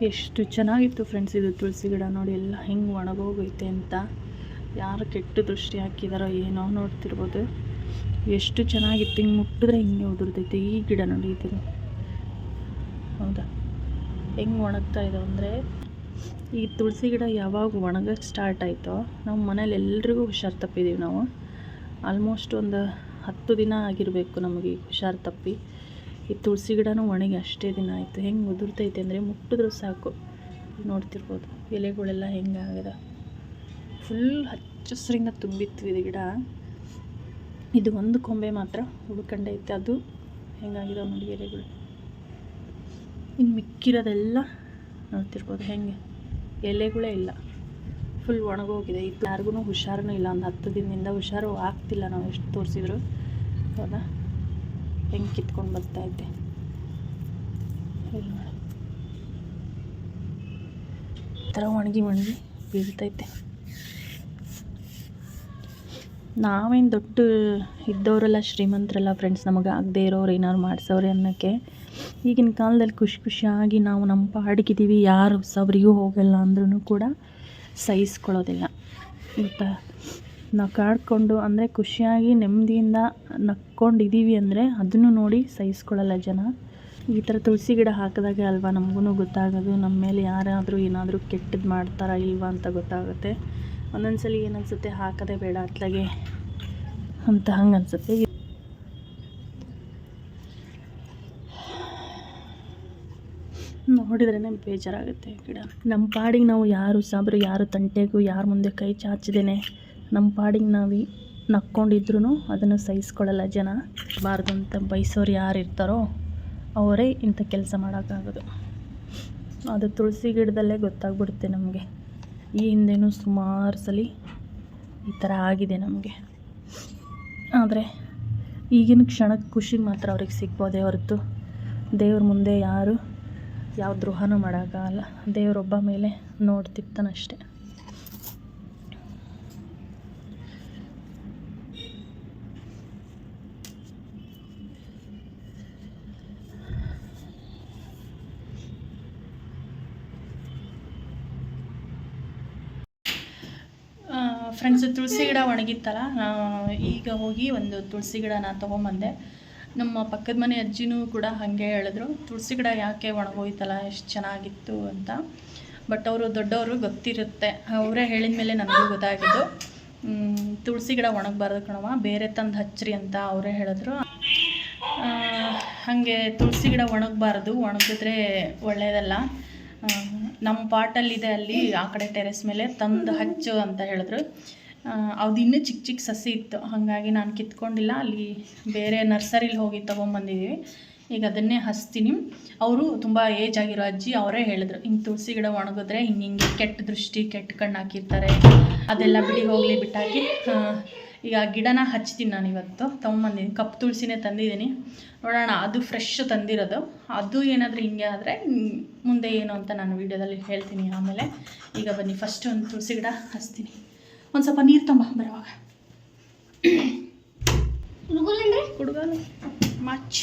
ಎಷ್ಟು ಚೆನ್ನಾಗಿತ್ತು ಫ್ರೆಂಡ್ಸ್ ಇದು ತುಳಸಿ ಗಿಡ ನೋಡಿ ಎಲ್ಲ ಹೆಂಗೆ ಒಣಗೋಗೈತೆ ಅಂತ. ಯಾರು ಕೆಟ್ಟ ದೃಷ್ಟಿ ಹಾಕಿದಾರೋ ಏನೋ ನೋಡ್ತಿರ್ಬೋದು. ಎಷ್ಟು ಚೆನ್ನಾಗಿತ್ತು, ಹಿಂಗೆ ಮುಟ್ಟಿದ್ರೆ ಹಿಂಗೆ ಉದುರ್ತೈತೆ. ಈ ಗಿಡ ನೋಡಿ ಇದು, ಹೌದಾ ಹೆಂಗೆ ಒಣಗ್ತಾ ಇದ್ದಾವೆ ಅಂದರೆ, ಈ ತುಳಸಿ ಗಿಡ ಯಾವಾಗ ಒಣಗಕ್ಕೆ ಸ್ಟಾರ್ಟ್ ಆಯಿತೋ ನಮ್ಮ ಮನೇಲಿ ಎಲ್ರಿಗೂ ಹುಷಾರು ತಪ್ಪಿದ್ದೀವಿ ನಾವು. ಆಲ್ಮೋಸ್ಟ್ ಒಂದು 10 ದಿನ ಆಗಿರಬೇಕು ನಮಗೆ ಈ ಹುಷಾರು ತಪ್ಪಿ. ಈ ತುಳಸಿ ಗಿಡನೂ ಒಣಗಿ ಅಷ್ಟೇ ದಿನ ಆಯಿತು. ಹೆಂಗೆ ಉದುರ್ತೈತೆ ಅಂದರೆ ಮುಟ್ಟಿದ್ರೂ ಸಾಕು. ನೋಡ್ತಿರ್ಬೋದು ಎಲೆಗಳೆಲ್ಲ ಹೆಂಗೆ ಆಗಿದೆ, ಫುಲ್ ಹಚ್ಚಸ್ರಿಂದ ತುಂಬಿತ್ತು ಇದು ಗಿಡ. ಇದು ಒಂದು ಕೊಂಬೆ ಮಾತ್ರ ಉಳ್ಕೊಂಡೈತೆ, ಅದು ಹೆಂಗಾಗಿದೆ ನೋಡಿ ಎಲೆಗಳು. ಇನ್ನು ಮಿಕ್ಕಿರೋದೆಲ್ಲ ನೋಡ್ತಿರ್ಬೋದು ಹೆಂಗೆ ಎಲೆಗಳೇ ಇಲ್ಲ, ಫುಲ್ ಒಣಗೋಗಿದೆ. ಇದು ಯಾರಿಗೂ ಹುಷಾರೂ ಇಲ್ಲ. ಒಂದು 10 ದಿನದಿಂದ ಹುಷಾರು ಆಗ್ತಿಲ್ಲ ನಾವು ಎಷ್ಟು ತೋರಿಸಿದ್ರು. ಹೌದಾ ಹೆಂಗೆ ಕಿತ್ಕೊಂಡು ಬರ್ತಾಯಿದ್ದೆ ಈ ಥರ ಒಣಗಿ ಬೀಳ್ತೈತೆ. ನಾವೇನು ದೊಡ್ಡ ಇದ್ದವರೆಲ್ಲ ಶ್ರೀಮಂತರಲ್ಲ ಫ್ರೆಂಡ್ಸ್, ನಮಗೆ ಆಗದೆ ಇರೋರು ಏನಾದ್ರು ಮಾಡಿಸೋರೆ ಅನ್ನೋಕ್ಕೆ. ಈಗಿನ ಕಾಲದಲ್ಲಿ ಖುಷಿಯಾಗಿ ನಾವು ನಮ್ಮ ಪಾಡಿಗಿದ್ದೀವಿ, ಯಾರು ಸಬರಿಗೂ ಹೋಗಲ್ಲ ಅಂದ್ರೂ ಕೂಡ ಸಹಿಸ್ಕೊಳ್ಳೋದಿಲ್ಲ. ಮತ್ತು ನಗಾಡ್ಕೊಂಡು ಅಂದರೆ ಖುಷಿಯಾಗಿ ನೆಮ್ಮದಿಯಿಂದ ನಕ್ಕೊಂಡಿದ್ದೀವಿ ಅಂದರೆ ಅದನ್ನು ನೋಡಿ ಸಹಿಸ್ಕೊಳ್ಳಲ್ಲ ಜನ. ಈ ಥರ ತುಳಸಿ ಗಿಡ ಹಾಕಿದಾಗ ಅಲ್ವಾ ನಮಗೂ ಗೊತ್ತಾಗೋದು ನಮ್ಮ ಮೇಲೆ ಯಾರಾದರೂ ಏನಾದರೂ ಕೆಟ್ಟದ್ದು ಮಾಡ್ತಾರಾ ಇಲ್ವಾ ಅಂತ ಗೊತ್ತಾಗುತ್ತೆ. ಒಂದೊಂದು ಸಲ ಏನನ್ಸುತ್ತೆ, ಹಾಕೋದೇ ಬೇಡ ಅತ್ಲಾಗೆ ಅಂತ ಹಂಗೆ ಅನಿಸುತ್ತೆ. ನೋಡಿದ್ರೇ ಬೇಜಾರಾಗುತ್ತೆ ಗಿಡ. ನಮ್ಮ ಪಾಡಿಗೆ ನಾವು ಯಾರು ಸಾಬ್ರು ಯಾರು ತಂಟೆಗೂ ಯಾರ ಮುಂದೆ ಕೈ ಚಾಚಿದೇನೆ ನಮ್ಮ ಪಾಡಿಗೆ ನಾವು ನಕ್ಕೊಂಡಿದ್ರೂ ಅದನ್ನು ಸಹಿಸ್ಕೊಳ್ಳಲ್ಲ ಜನ. ಬಾರ್ದು ಅಂತ ಬಯಸೋರು ಯಾರು ಇರ್ತಾರೋ ಅವರೇ ಇಂಥ ಕೆಲಸ ಮಾಡೋಕ್ಕಾಗೋದು. ಅದು ತುಳಸಿ ಗಿಡದಲ್ಲೇ ಗೊತ್ತಾಗ್ಬಿಡುತ್ತೆ ನಮಗೆ. ಈ ಹಿಂದೆನೂ ಸುಮಾರು ಸಲ ಈ ಥರ ಆಗಿದೆ ನಮಗೆ. ಆದರೆ ಈಗಿನ ಕ್ಷಣಕ್ಕೆ ಖುಷಿಗೆ ಮಾತ್ರ ಅವ್ರಿಗೆ ಸಿಗ್ಬೋದೇ ಹೊರತು ದೇವ್ರ ಮುಂದೆ ಯಾರು ಯಾವ ದ್ರೋಹನೂ ಮಾಡೋಕ್ಕಾಗಲ್ಲ. ದೇವರೊಬ್ಬ ಮೇಲೆ ನೋಡ್ತಿರ್ತಾನಷ್ಟೆ. ಫ್ರೆಂಡ್ಸ್, ತುಳಸಿ ಗಿಡ ಒಣಗಿತ್ತಲ್ಲ, ಈಗ ಹೋಗಿ ಒಂದು ತುಳಸಿ ಗಿಡನ ತೊಗೊಂಬಂದೆ. ನಮ್ಮ ಪಕ್ಕದ ಮನೆ ಅಜ್ಜಿನೂ ಕೂಡ ಹಾಗೆ ಹೇಳಿದ್ರು, ತುಳಸಿ ಗಿಡ ಯಾಕೆ ಒಣಗೋಯ್ತಲ್ಲ ಎಷ್ಟು ಚೆನ್ನಾಗಿತ್ತು ಅಂತ. ಬಟ್ ಅವರು ದೊಡ್ಡವರು, ಗೊತ್ತಿರುತ್ತೆ, ಅವರೇ ಹೇಳಿದ ಮೇಲೆ ನನಗೂ ಗೊತ್ತಾಗಿದ್ದು. ತುಳಸಿ ಗಿಡ ಒಣಗಬಾರ್ದು ಕಣವ, ಬೇರೆ ತಂದು ಹಚ್ಚ್ರಿ ಅಂತ ಅವರೇ ಹೇಳಿದ್ರು. ಹಾಗೆ ತುಳಸಿ ಗಿಡ ಒಣಗಬಾರ್ದು, ಒಣಗಿದ್ರೆ ಒಳ್ಳೆಯದಲ್ಲ. ನಮ್ಮ ಪಾಟಲ್ಲಿದೆ ಅಲ್ಲಿ ಆ ಕಡೆ ಟೆರೆಸ್ ಮೇಲೆ, ತಂದು ಹಚ್ಚು ಅಂತ ಹೇಳಿದ್ರು. ಅದು ಇನ್ನೂ ಚಿಕ್ಕ ಚಿಕ್ಕ ಸಸಿ ಇತ್ತು, ಹಾಗಾಗಿ ನಾನು ಕಿತ್ಕೊಂಡಿಲ್ಲ. ಅಲ್ಲಿ ಬೇರೆ ನರ್ಸರಿಲಿ ಹೋಗಿ ತೊಗೊಂಬಂದಿದ್ದೀವಿ. ಈಗ ಅದನ್ನೇ ಹಚ್ತೀನಿ. ಅವರು ತುಂಬ ಏಜ್ ಆಗಿರೋ ಅಜ್ಜಿ, ಅವರೇ ಹೇಳಿದ್ರು ಹಿಂಗೆ ತುಳಸಿ ಗಿಡ ಒಣಗಿದ್ರೆ ಹಿಂಗೆ ಕೆಟ್ಟ ದೃಷ್ಟಿ, ಕೆಟ್ಟ ಕಣ್ಣು ಹಾಕಿರ್ತಾರೆ, ಅದೆಲ್ಲ ಬಿಡಿ ಹೋಗಲಿ ಬಿಟ್ಟಾಕಿ ಈಗ ಗಿಡನ ಹಚ್ತೀನಿ. ನಾನು ಇವತ್ತು ತೊಗೊಂಬಂದಿದ್ದೀನಿ, ಕಪ್ಪು ತುಳಸಿನೇ ತಂದಿದ್ದೀನಿ. ನೋಡೋಣ, ಅದು ಫ್ರೆಶ್ ತಂದಿರೋದು. ಅದು ಏನಾದರೂ ಹಿಂಗೆ ಆದರೆ ಮುಂದೆ ಏನು ಅಂತ ನಾನು ವೀಡಿಯೋದಲ್ಲಿ ಹೇಳ್ತೀನಿ ಆಮೇಲೆ. ಈಗ ಬನ್ನಿ, ಫಸ್ಟ್ ಒಂದು ತುಳಸಿ ಗಿಡ ಹಚ್ತೀನಿ. ಒಂದು ಸ್ವಲ್ಪ ನೀರು ತುಂಬ ಬರುವಾಗ ಕುಡುಗಲ್ಲ ಮಚ್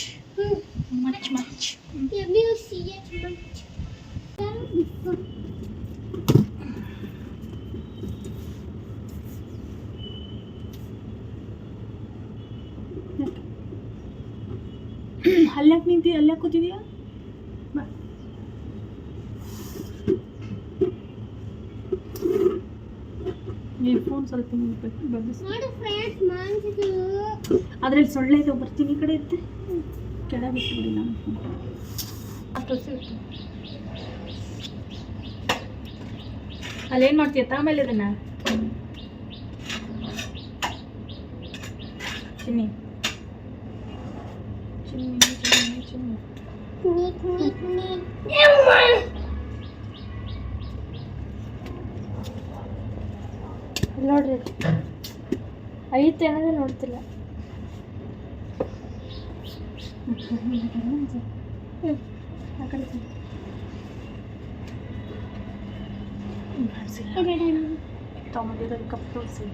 ಮಚ್ ಮಚ್ ಅಲ್ಲಾಕೆ ನಿಂತಿ, ಅಲ್ಲಾಕೆ ಕೂತಿದೀಯಾ? ಈ ಫೋನ್ ಸ್ವಲ್ಪ ಅದ್ರಲ್ಲಿ ಸೊಳ್ಳೆ ಇದೆ, ಬರ್ತೀನಿ ಈ ಕಡೆ ಇರುತ್ತೆ, ಕೆಳ ಬಿಟ್ಬಿಡಿ. ನಾನು ಅಲ್ಲೇನು ಮಾಡ್ತೀಯ ಆಮೇಲೆ ಇದನ್ನ ಚಿನ್ನಿ ಚಿನ್ನಿ ಚಿನ್ನಿ ಚಿನ್ನಿ ನೋಡ್ರಿ, ಐತೆ ಅನ್ನೋದೇ ನೋಡ್ತಿಲ್ಲ. ಆ ಕಡೆ ತೊಗೊಂಡಿರೋದು ಕಪ್ ತೋರಿಸಿ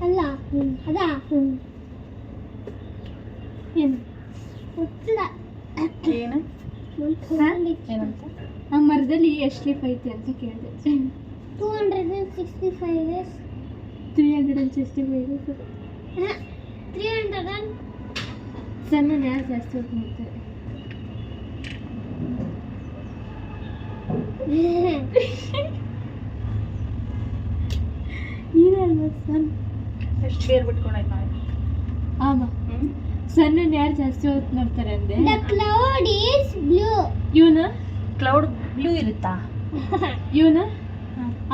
ಅಲ್ಲ ಅದಾ ಎಷ್ಟು ಐತೆ ಅಂತ ಕೇಳಿದೆ. 265 days. 365 days. 300 ಸಣ್ಣ ಯಾರು ಜಾಸ್ತಿ ಹೊತ್ತು ಮಾಡ್ತಾರೆ. ಏನಲ್ವ ಸಣ್ಣ ಎಷ್ಟು ಬೇರೆ ಬಿಟ್ಕೊಂಡಾಯ್ತು ನಾವು. ಆಮ ಸಣ್ಣ ಯಾರು ಜಾಸ್ತಿ ಹೊತ್ತು ನೋಡ್ತಾರೆ ಅಂದೆ. The cloud is blue. ಇವನ ಕ್ಲೌಡ್ ಬ್ಲೂ ಇರುತ್ತಾ? ಇವನ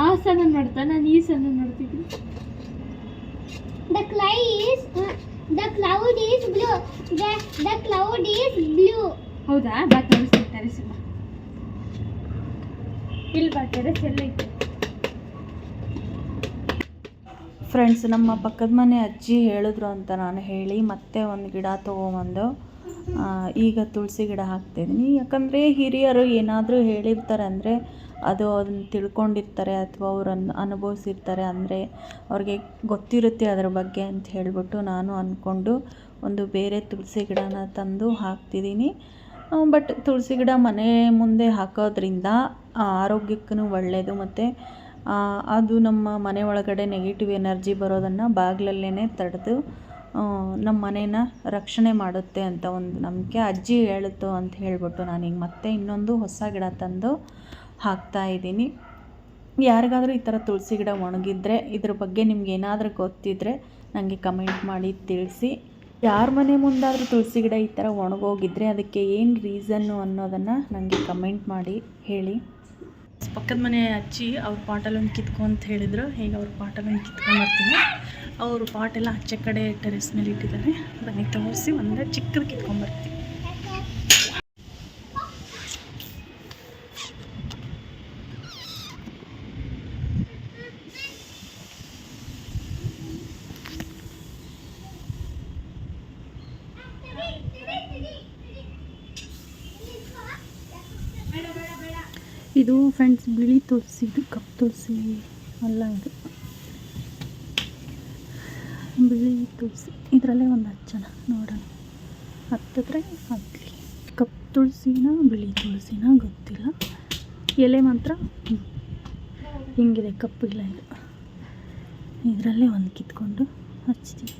ಆ ಸಣ್ಣ ನೋಡ್ತಾ, ನಾನು ಈ ಸಣ್ಣ ನೋಡ್ತಿದ್ದೀನಿ. The cloud is blue. The cloud is blue. ಹೌದಾ? ಬಾ ತೋರಿಸ್ತೀನಿ ಟೆರೆಸ್. ಇಲ್ಲಿ ಬಾ, ಟೆರೆಸ್ ಎಲ್ಲ ಐತೆ. ಫ್ರೆಂಡ್ಸ್, ನಮ್ಮ ಪಕ್ಕದ ಮನೆ ಅಜ್ಜಿ ಹೇಳಿದ್ರು ಅಂತ ನಾನು ಹೇಳಿ ಮತ್ತೆ ಒಂದು ಗಿಡ ತೊಗೊಂಬಂದು ಈಗ ತುಳಸಿ ಗಿಡ ಹಾಕ್ತಿದ್ದೀನಿ. ಯಾಕಂದರೆ ಹಿರಿಯರು ಏನಾದರೂ ಹೇಳಿರ್ತಾರೆ ಅಂದರೆ ಅದು ಅದನ್ನು ತಿಳ್ಕೊಂಡಿರ್ತಾರೆ ಅಥವಾ ಅವರನ್ನು ಅನುಭವಿಸಿರ್ತಾರೆ, ಅಂದರೆ ಅವ್ರಿಗೆ ಗೊತ್ತಿರುತ್ತೆ ಅದರ ಬಗ್ಗೆ ಅಂತ ಹೇಳಿಬಿಟ್ಟು ನಾನು ಅಂದ್ಕೊಂಡು ಒಂದು ಬೇರೆ ತುಳಸಿ ಗಿಡನ ತಂದು ಹಾಕ್ತಿದ್ದೀನಿ. ಬಟ್ ತುಳಸಿ ಗಿಡ ಮನೆ ಮುಂದೆ ಹಾಕೋದ್ರಿಂದ ಆರೋಗ್ಯಕ್ಕೂ ಒಳ್ಳೆಯದು, ಮತ್ತು ಅದು ನಮ್ಮ ಮನೆ ಒಳಗಡೆ ನೆಗೆಟಿವ್ ಎನರ್ಜಿ ಬರೋದನ್ನು ಬಾಗಿಲಲ್ಲೇ ತಡೆದು ನಮ್ಮ ಮನೇನ ರಕ್ಷಣೆ ಮಾಡುತ್ತೆ ಅಂತ ಒಂದು ನಂಬಿಕೆ. ಅಜ್ಜಿ ಹೇಳಿತು ಅಂತ ಹೇಳಿಬಿಟ್ಟು ನಾನೀಗ ಮತ್ತೆ ಇನ್ನೊಂದು ಹೊಸ ಗಿಡ ತಂದು ಹಾಕ್ತಾಯಿದ್ದೀನಿ. ಯಾರಿಗಾದರೂ ಈ ಥರ ತುಳಸಿ ಗಿಡ ಒಣಗಿದ್ರೆ ಇದ್ರ ಬಗ್ಗೆ ನಿಮ್ಗೆ ಏನಾದರೂ ಗೊತ್ತಿದ್ದರೆ ನನಗೆ ಕಮೆಂಟ್ ಮಾಡಿ ತಿಳಿಸಿ. ಯಾರ ಮನೆ ಮುಂದಾದರೂ ತುಳಸಿ ಗಿಡ ಈ ಥರ ಒಣಗೋಗಿದ್ರೆ ಅದಕ್ಕೆ ಏನು ರೀಸನ್ನು ಅನ್ನೋದನ್ನು ನನಗೆ ಕಮೆಂಟ್ ಮಾಡಿ ಹೇಳಿ. ಪಕ್ಕದ ಮನೆ ಅಜ್ಜಿ ಅವ್ರ ಪಾಟಲ್ಲೊಂದು ಕಿತ್ಕೊಂತ ಹೇಳಿದ್ರು. ಈಗ ಅವ್ರ ಪಾಟಲ್ಲೊಂದು ಕಿತ್ಕೊಂಡ್ಬರ್ತೀನಿ. ಅವರು ಪಾಟೆಲ್ಲ ಆಚೆ ಕಡೆ ಟೆರೆಸ್ ಮೇಲೆ ಇಟ್ಟಿದ್ದಾರೆ. ಬನ್ನಿ ತೋರಿಸಿ ಒಂದೇ ಚಿಕ್ಕದು ಕಿತ್ಕೊಂಡ್ಬರ್ತೀನಿ. ಇದು ಫ್ರೆಂಡ್ಸ್ ಬಿಳಿ ತುಳಸಿ, ಇದು ಕಪ್ಪು ತುಳಸಿ ಅಲ್ಲ, ಇದು ಬಿಳಿ ತುಳಸಿ. ಇದರಲ್ಲೇ ಒಂದು ಹಚ್ಚೋಣ, ನೋಡೋಣ ಹತ್ತಿದ್ರೆ ಹತ್ತಲಿ. ಕಪ್ಪು ತುಳಸಿನ ಬಿಳಿ ತುಳಸಿನ ಗೊತ್ತಿಲ್ಲ. ಎಲೆ ಮಾತ್ರ ಹಿಂಗಿದೆ, ಕಪ್ಪಿಲ್ಲ. ಇದು ಇದರಲ್ಲೇ ಒಂದು ಕಿತ್ಕೊಂಡು ಹಚ್ತೀವಿ.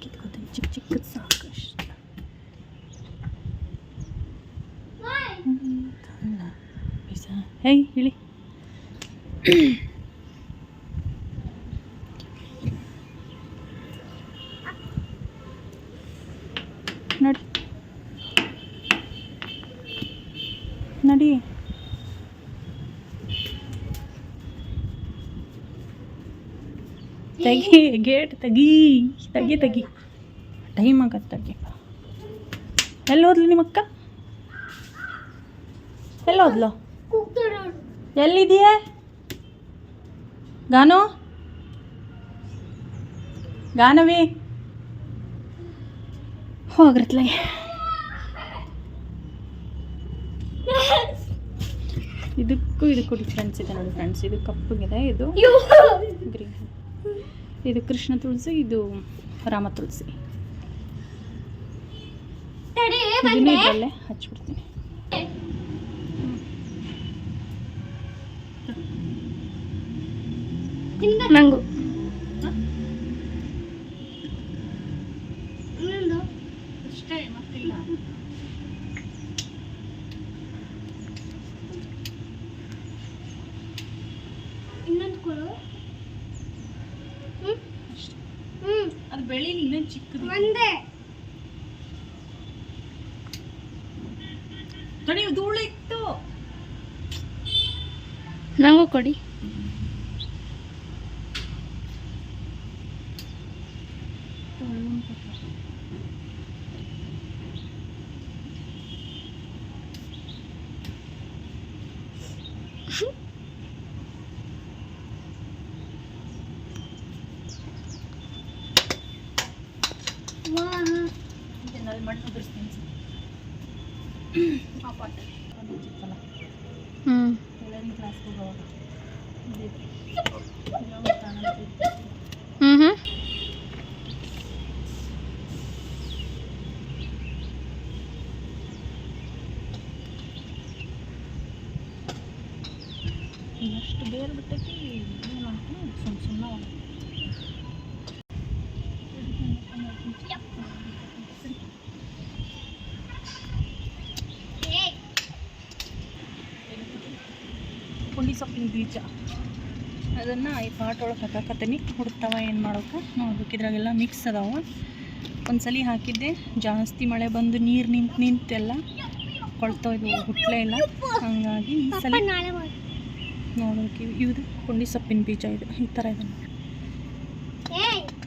ಕಿತ್ಕೋತೀನಿ, ಚಿಕ್ಕ ಚಿಕ್ಕದು ಸಾಕು ಅಷ್ಟು. ಹೇಯ್ ಇಳಿ. ನಡಿ ನಡಿ. ತೆಗಿ ಗೇಟ್, ತೆಗಿ ತೆಗಿ ತೆಗಿ. ಟೈಮ್ ಆಗತ್ತೆ, ತೆಗಿ. ಎಲ್ಲಿ ಹೋದ್ಲು ನಿಮ್ಮಕ್ಕ? ಎಲ್ಲಿ ಹೋದ್ಲು? ಎಲ್ಲಿದೆಯಾ ಗಾನು? ಗಾನವಿ ಹೋಗ್ರತ್ಲ. ಇದಕ್ಕೂ ಇದಕ್ಕೂ ಡಿಫ್ರೆನ್ಸ್ ಇದೆ ನೋಡಿ ಫ್ರೆಂಡ್ಸ್. ಇದು ಕಪ್ಪಗಿದೆ, ಇದು ಗ್ರೀನ್. ಇದು ಕೃಷ್ಣ ತುಳಸಿ, ಇದು ರಾಮ ತುಳಸಿ. ಇದನ್ನು ಇದರಲ್ಲೇ ಹಚ್ಬಿಡ್ತೀನಿ. ನಂಗು ಅಷ್ಟೇ, ಮತ್ತಿಲ್ಲ. ಇನ್ನೊಂದು ಕೊಡು. ಅದು ಬೆಳೀಲಿ, ಇನ್ನೊಂದು ಚಿಕ್ಕದು ಒಂದೇ ತಡಿ, ಧೂಳು ಇತ್ತು. ನಂಗೂ ಕೊಡಿ. ಇದನ್ನಲ್ಲಿ ಮಣ್ಣು ಉದುರಿಸ್ತೀನಿ. ಆ ಪಾಟಲ್ಲಿ ಟೈಲರಿಂಗ್ ಕ್ಲಾಸ್ಗೆ ಹೋಗುವಾಗ ಹ್ಞೂ ಇನ್ನಷ್ಟು ಬೇರೆ ಬಿಟ್ಟೈತಿ ಏನಂತ ಸುಮ್ಮ ಪುಂಡಿ ಸೊಪ್ಪಿನ ಬೀಜ ಅದನ್ನು ಈ ಪಾಟ್ ಒಳಗೆ ಹಾಕಾಕತ್ತೀನಿ ಹುಡ್ತಾವ ಏನು ಮಾಡೋಕೆ ನೋಡ್ಬೇಕು. ಇದ್ರಾಗೆಲ್ಲ ಮಿಕ್ಸ್ ಅದಾವ. ಒಂದ್ಸಲಿ ಹಾಕಿದ್ದೆ, ಜಾಸ್ತಿ ಮಳೆ ಬಂದು ನೀರು ನಿಂತೆಲ್ಲ ಕೊಳ್ತೋಯ್ದು, ಹುಟ್ಲೇ ಇಲ್ಲ. ಹಾಗಾಗಿ ಈ ಸಲ ನೋಡೋಕೆ ಇದು ಪುಂಡಿ ಸೊಪ್ಪಿನ ಬೀಜ ಇದು ಈ ಥರ ಇದೆ.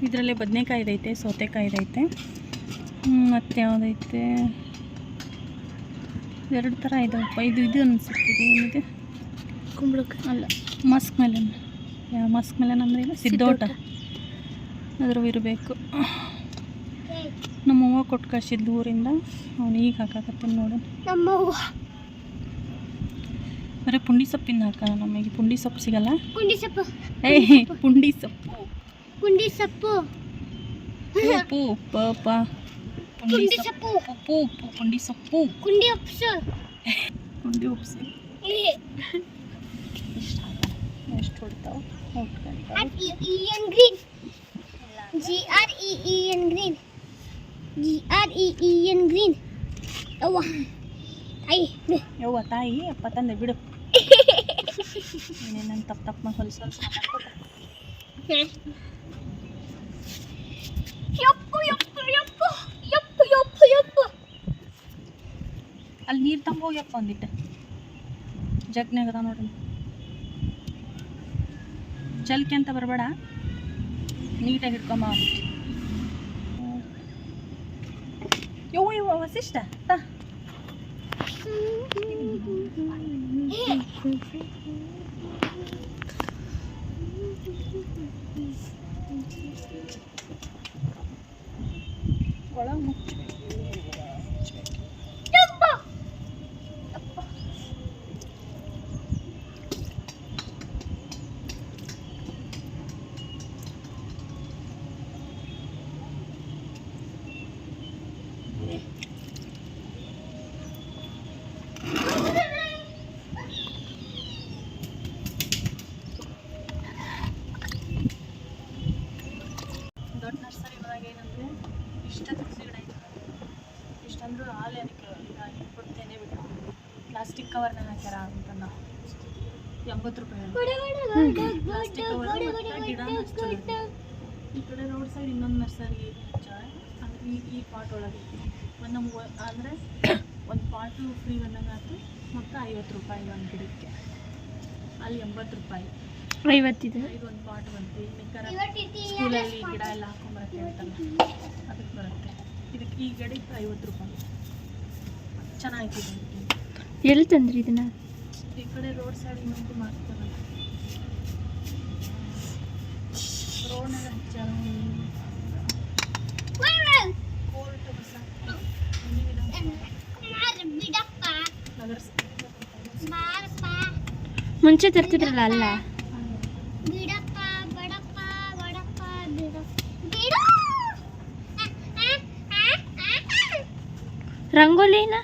ಇದರಲ್ಲೇ ಬದನೆಕಾಯಿ ಇದೈತೆ, ಸೌತೆಕಾಯಿ ಇದೈತೆ, ಮತ್ತು ಯಾವುದೈತೆ, ಎರಡು ಥರ ಇದಾವಪ್ಪ. ಇದು ಅನಿಸುತ್ತಿದೆ, ಏನಿದೆ ಕುಂಬಳಕಾಯಿ ಅಲ್ಲ, ಮಸ್ಕ್ ಮೆಲನ್. ಮಸ್ಕ್ ಮೆಲನ್ ಅಂದರೆ ಏನು, ಸಿದ್ದೋಟ ಅದ್ರ ಇರಬೇಕು. ನಮ್ಮವ್ವ ಕೊಟ್ಟು ಕಳಿಸಿದ್ಲು ಊರಿಂದ, ಅವನು ಈಗ ಹಾಕಾಕತ್ತೀನಿ ನೋಡು. ಬರೀ ಪುಂಡಿ ಸೊಪ್ಪಿಂದ ಹಾಕೋಣ, ನಮಗೆ ಪುಂಡಿ ಸೊಪ್ಪು ಸಿಗಲ್ಲ. ಪುಂಡಿ ಸೊಪ್ಪು ಪುಂಡಿ ಸೊಪ್ಪು ಪುಂಡಿ ಸೊಪ್ಪು ಪೂ ಪಾಪ ಪುಂಡಿ ಸೊಪ್ಪು ಉಪ್ಪು ಉಪ್ಪು ಪುಂಡಿ ಸೊಪ್ಪು ಪುಂಡಿ ಉಪ್ಸು ಪುಂಡಿ ಉಪ್ಸಿ ಇಷ್ಟ ಎಷ್ಟು ಹೊಡ್ತಾವೆ GREEN green GREEN green GREEN green ಅವ್ವ ಯವ್ವ ತಾಯಿ ಅಪ್ಪ ತಂದೆ ಬಿಡು. ಏನೇನು ತಪ್ಪು ಮಾಡಿ ಹೊಲ್ಸಲ್ ಅಲ್ಲಿ ನೀರು ತಂಬೋಗ್ಯಪ್ಪ ಒಂದಿಟ್ಟು ಜಗ್ನಾಗ ಅದ ನೋಡ್ರಿ. ಚಲ್ಕೆ ಅಂತ ಬರಬೇಡ, ನೀಟಾಗಿ ಹಿಡ್ಕೊಂಬ. ಯವ್ವ ವಸಿಷ್ಠ ತಾ ಒಳಗೆ ಮುಚ್ಚಬೇಕು. ದೊಡ್ಡ ನರ್ಸರಿ ಒಳಗೆ ಏನಂದರೆ ಇಷ್ಟ ತುಳಸಿ ಗಿಡ ಇದೆ. ಇಷ್ಟಂದ್ರೂ ಹಾಲು ಅದಕ್ಕೆ ಕೊಡ್ತೇನೆ ಬಿಟ್ಟು ಪ್ಲಾಸ್ಟಿಕ್ ಕವರ್ನಾಗ ಹಾಕ್ಯಾರ ಅಂತ ನಾವು 80 ರೂಪಾಯಿ ಪ್ಲಾಸ್ಟಿಕ್ ಕವರ್ ಮತ್ತು ಗಿಡ ಅಷ್ಟು ಚಲೋ ಇದೆ. ಈ ಕಡೆ ರೋಡ್ ಸೈಡ್ ಇನ್ನೊಂದು ನರ್ಸರಿ ಅಂದರೆ ಈ ಪಾಟ್ ಒಳಗೆ ಒಂದು ಅಂದರೆ ಒಂದು ಪಾಟು ಫ್ರೀ ಬಂದಂಗೆ ಆಯ್ತು. ಮೊತ್ತ 50 ರೂಪಾಯಿ ಒಂದು ಗಿಡಕ್ಕೆ, ಅಲ್ಲಿ 80 ರೂಪಾಯಿ 50 ಇದೆ. ಇದೊಂದು ಪಾಟ್ ಬಂತು. ಬೇಕಾದ್ರೆ ಸ್ಕೂಲಲ್ಲಿ ಗಿಡ ಎಲ್ಲ ಹಾಕೊಂಬರಕ್ಕೆ ಹೇಳ್ತಲ್ಲ, ಅದಕ್ಕೆ ಬರುತ್ತೆ. ಇದಕ್ಕೆ ಈ ಗಿಡಕ್ಕೆ 50 ರೂಪಾಯಿ. ಚೆನ್ನಾಗಿದೆ. ಎಲ್ಲಿ ತಂದ್ರಿ ಇದನ್ನ? ಈ ಕಡೆ ರೋಡ್ ಸೈಡ್ ಇನ್ನೊಂದು ಮಾಡ್ತಾರಲ್ಲ, ರೋಡ್ನಾಗ ಹಚ್ಚಾರ. ಕೋರ್ಟ್ ಬಸ ಬಿಡಪ್ಪ ಬಾರಪ್ಪ ಮುಂಚೆ ತರ್ತಿದ್ರಲ್ಲ ಅಲ್ಲ? ಬಿಡಪ್ಪ ಬಡಪ್ಪ ಬಡಪ್ಪ ಬಿಡು ಬಿಡು. ರಂಗೋಲಿನ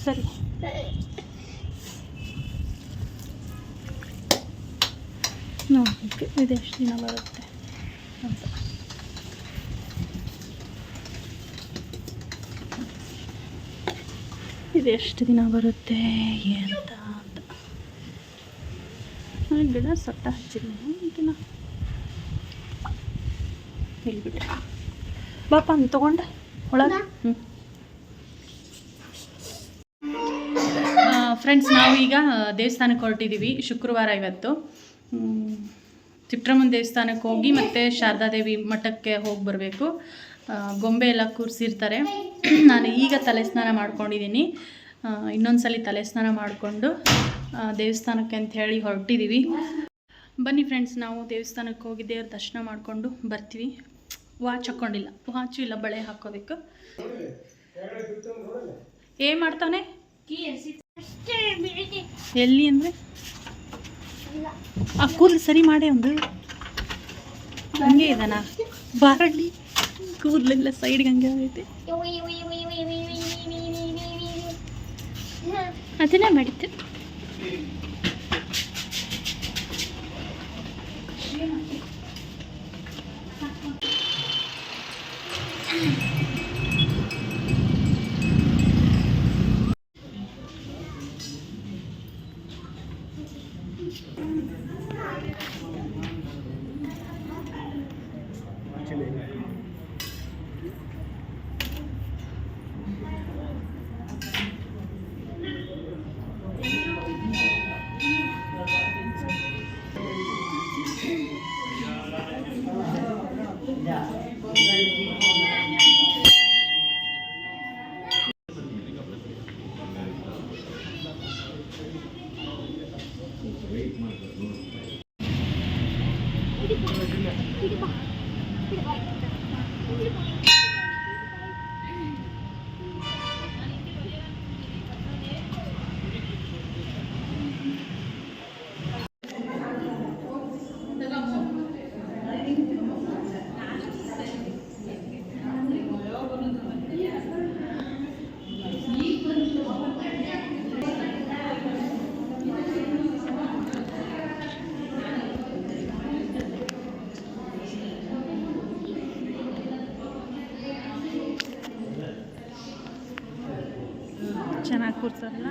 ಸರಿ. ನೋಡೋಕ್ಕೆ ಇದೆಷ್ಟು ದಿನ ಬರುತ್ತೆ ಅಂತ. ಇದೆಷ್ಟು ದಿನ ಬರುತ್ತೆ ಅಂತ ಗಿಡ ಸೊಟ್ಟ ಹಚ್ಚಿದ್ದೀನಿ ದಿನ ಇಲ್ಲಿ ಬಿಟ್ಟೆ ಬಾಪ ಅಂತ ತೊಗೊಂಡೆ ಒಳಗೆ. ಫ್ರೆಂಡ್ಸ್ ನಾವೀಗ ದೇವಸ್ಥಾನಕ್ಕೆ ಹೊರಟಿದ್ದೀವಿ. ಶುಕ್ರವಾರ ಇವತ್ತು. ತಿಪ್ಟಮ್ಮನ ದೇವಸ್ಥಾನಕ್ಕೆ ಹೋಗಿ ಮತ್ತು ಶಾರದಾದೇವಿ ಮಠಕ್ಕೆ ಹೋಗಿ ಬರಬೇಕು. ಗೊಂಬೆ ಎಲ್ಲ ಕೂರಿಸಿರ್ತಾರೆ. ನಾನು ಈಗ ತಲೆ ಸ್ನಾನ ಮಾಡ್ಕೊಂಡಿದ್ದೀನಿ. ಇನ್ನೊಂದು ಸಲ ತಲೆ ಸ್ನಾನ ಮಾಡಿಕೊಂಡು ದೇವಸ್ಥಾನಕ್ಕೆ ಅಂತ ಹೇಳಿ ಹೊರಟಿದ್ದೀವಿ. ಬನ್ನಿ ಫ್ರೆಂಡ್ಸ್, ನಾವು ದೇವಸ್ಥಾನಕ್ಕೆ ಹೋಗಿ ದೇವ್ರ ದರ್ಶನ ಮಾಡಿಕೊಂಡು ಬರ್ತೀವಿ. ವಾಚ್ ಹಾಕ್ಕೊಂಡಿಲ್ಲ, ವಾಚು ಇಲ್ಲ, ಬಳೆ ಹಾಕೋಬೇಕು. ಏನು ಮಾಡ್ತಾನೆ ಎಲ್ಲಿ ಅಂದರೆ ಆ ಕೂದಲು ಸರಿ ಮಾಡಿ ಒಂದು ಹಂಗೆ ಇದಾನ ಬಾರಳ್ಳಿ ಕೂದಲೆಲ್ಲ ಸೈಡ್ಗೆ ಹಂಗೆ ಆಗೈತೆ. ಅದನ್ನೇ ಮಾಡಿತ್ತು. ಚೆನ್ನಾಗಿ ಕೂರ್ಸಲ್ಲ.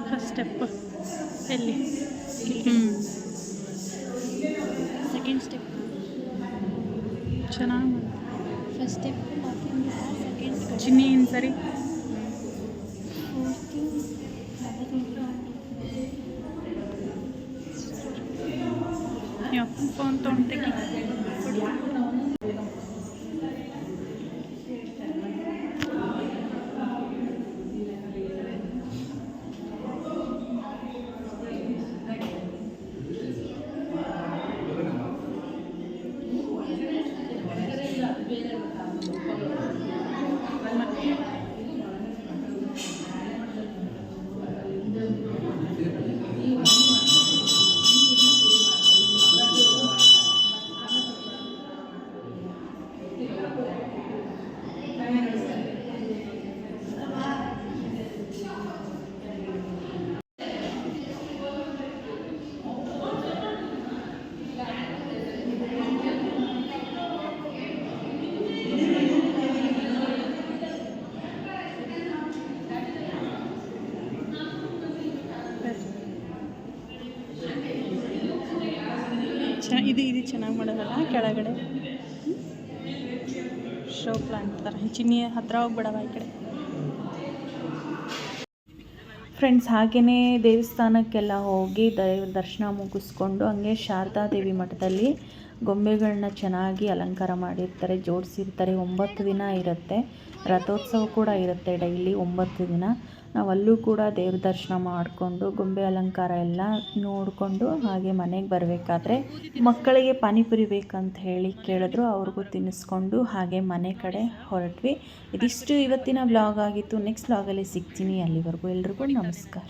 ಫಸ್ಟ್ ಸ್ಟೆಪ್ ಎಲ್ಲಿ? ಸೆಕೆಂಡ್ ಸ್ಟೆಪ್ ಚೆನ್ನಾಗಿ ಫಸ್ಟ್ ಸ್ಟೆಪ್ ಸೆಕೆಂಡ್ ಚಿನ್ನಿ ಏನು ಸರಿ ಯಪ್ಪ ಅಂತ ಉಂಟೆಗಿ ಇದು ಚೆನ್ನಾಗಿ ಮಾಡೋದಲ್ಲ ಕೆಳಗಡೆ ಶೋ ಪ್ಲಾಂಟ್ ಥರ. ಚಿನ್ನಿ ಹತ್ರ ಹೋಗ್ಬಿಡವ ಈ ಕಡೆ. ಫ್ರೆಂಡ್ಸ್ ಹಾಗೆಯೇ ದೇವಸ್ಥಾನಕ್ಕೆಲ್ಲ ಹೋಗಿ ದರ್ಶನ ಮುಗಿಸ್ಕೊಂಡು ಹಂಗೆ ಶಾರದಾದೇವಿ ಮಠದಲ್ಲಿ ಗೊಂಬೆಗಳನ್ನ ಚೆನ್ನಾಗಿ ಅಲಂಕಾರ ಮಾಡಿರ್ತಾರೆ, ಜೋಡಿಸಿರ್ತಾರೆ. 9 ದಿನ ಇರುತ್ತೆ. ರಥೋತ್ಸವ ಕೂಡ ಇರುತ್ತೆ ಡೈಲಿ 9 ದಿನ. ನಾವು ಅಲ್ಲೂ ಕೂಡ ದೇವ್ರ ದರ್ಶನ ಮಾಡಿಕೊಂಡು ಗೊಂಬೆ ಅಲಂಕಾರ ಎಲ್ಲ ನೋಡಿಕೊಂಡು ಹಾಗೆ ಮನೆಗೆ ಬರಬೇಕಾದ್ರೆ ಮಕ್ಕಳಿಗೆ ಪಾನಿಪುರಿ ಬೇಕಂತ ಹೇಳಿ ಕೇಳಿದ್ರು. ಅವ್ರಿಗೂ ತಿನ್ನಿಸ್ಕೊಂಡು ಹಾಗೆ ಮನೆ ಕಡೆ ಹೊರಟ್ವಿ. ಇದಿಷ್ಟು ಇವತ್ತಿನ ವ್ಲಾಗ್ ಆಗಿತ್ತು. ನೆಕ್ಸ್ಟ್ ವ್ಲಾಗಲ್ಲಿ ಸಿಗ್ತೀನಿ. ಅಲ್ಲಿವರೆಗೂ ಎಲ್ರಿಗೂ ನಮಸ್ಕಾರ.